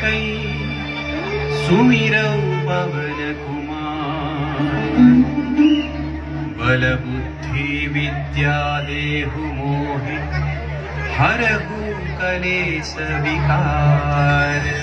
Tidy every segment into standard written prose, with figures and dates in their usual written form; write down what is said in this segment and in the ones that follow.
कै सुमिरौ पवन कुमार। बल बुद्धि विद्या देहु मोहि हरहु कलेश विकार।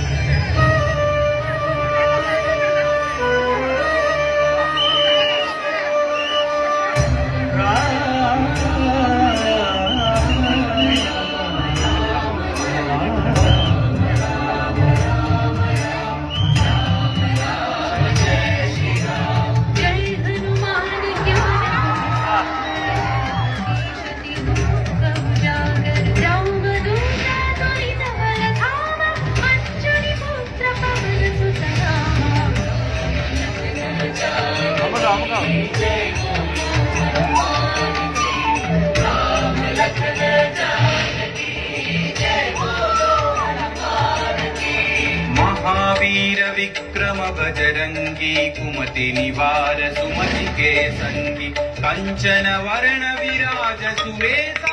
महावीर विक्रम बजरंगी कुमति निवार सुमति के संगी कंचन वर्ण विराज सुवेश